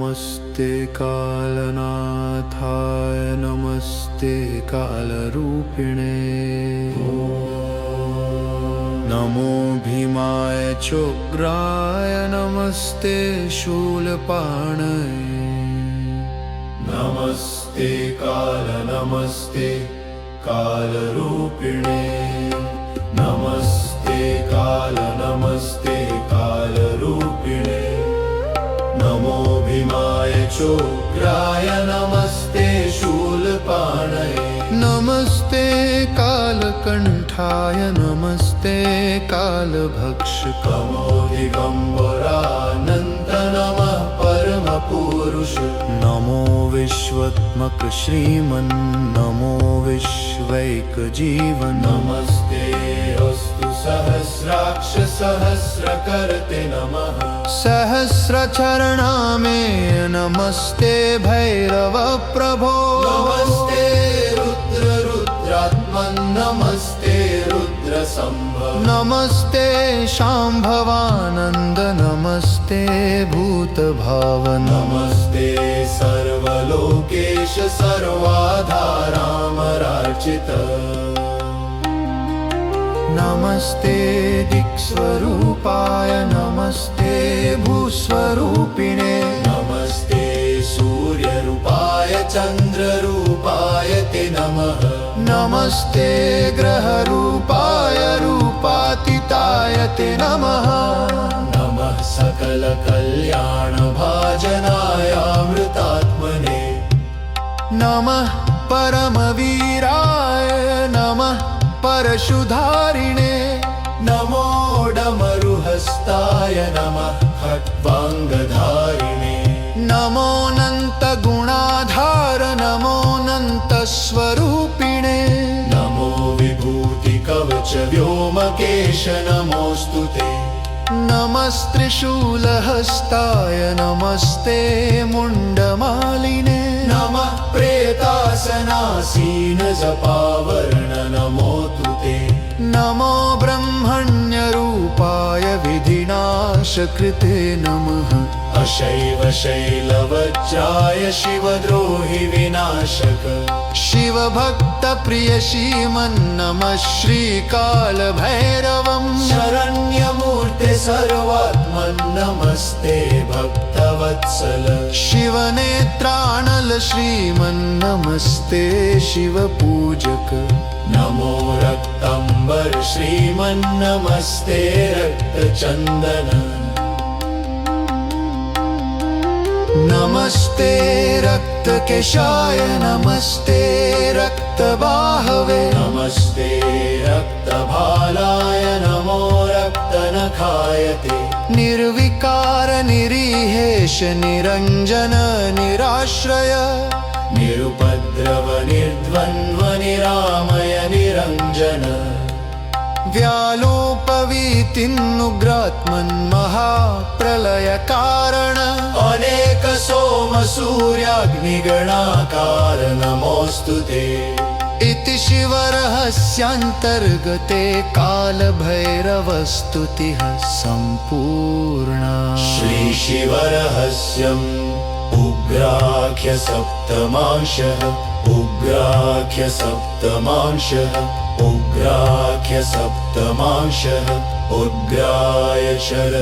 नमस्ते कालनाथाय नमस्ते कालरूपिणे नमो भीमाय चोग्राय नमस्ते शूलपाणये नमस्ते कालरूपिणे नमस्ते कालरूपिणे नमो भीमाय चोग्राय नमस्ते शूलपाणये नमस्ते कालकण्ठाय नमस्ते कालभक्षकमो दिगम्बरानन्त नमः परमपुरुष नमो विश्वात्मक श्रीमन् नमो विश्वैकजीवन नमस्ते अस्तु सहस्राक्ष सहस्रकर्ते नमः सहस्रचरणा मे नमस्ते भैरव प्रभो नमस्ते रुद्रात्मन् नमस्ते रुद्रसंभव नमस्ते शाम्भवानन्द नमस्ते भूतभावन नमस्ते सर्वलोकेश सर्वाधारामरार्चित नमस्ते दिक्स्वरूपाय नमस्ते भूस्वरूपिणे नमस्ते सूर्यरूपाय चन्द्ररूपाय ते नमः नमस्ते ग्रहरूपाय रूपातीताय ते नमः नमः सकलकल्याणभाजनाय अमृतात्मने नमः परमवीराय नमः परशुधारिणे नमो डमरुहस्ताय नमः खट्वाङ्गधारिणे नमोऽनन्तगुणाधार नमोऽनन्तस्वरूपिणे नमो विभूतिकवच व्योमकेश नमोऽस्तु ते नमस्त्रिशूलहस्ताय नमस्ते मुण्डमालिने नमः प्रेतासनासीन जपावर्ण नमोऽस्तु ते नमो ब्रह्मण्यरूपाय विधिनाशकृते नमः अशैव शैलवज्राय शिवद्रोहि विनाशक शिवभक्तप्रिय श्रीमन्नमः श्रीकालभैरवं शरण्यमूर्ते सर्वात्मन् नमस्ते भक्तवत्सल शिवनेत्रानल श्रीमन्नमस्ते शिवपूजक नमो रक्ताम्बर श्रीमन्नमस्ते रक्तचन्दन नमस्ते रक्तकेशाय नमस्ते रक्तबाहवे नमस्ते रक्तभालाय नमो रक्तनखाय ते निर्विकार निरीहेश निरञ्जन निराश्रय निरुपद्रव निर्द्वन्द्व निरामय निरञ्जन व्यालोपवीतिन्नुग्रात्मन् महाप्रलयकारण अनेक सोम सूर्याग्निगणाकार नमोऽस्तु ते इति शिवरहस्यान्तर्गते कालभैरवस्तुतिः सम्पूर्णा श्रीशिवरहस्यम् उग्राख्य सप्तमांशः उग्राख्य सप्तमांशः उग्राख्य सप्तमांशः उग्राय शर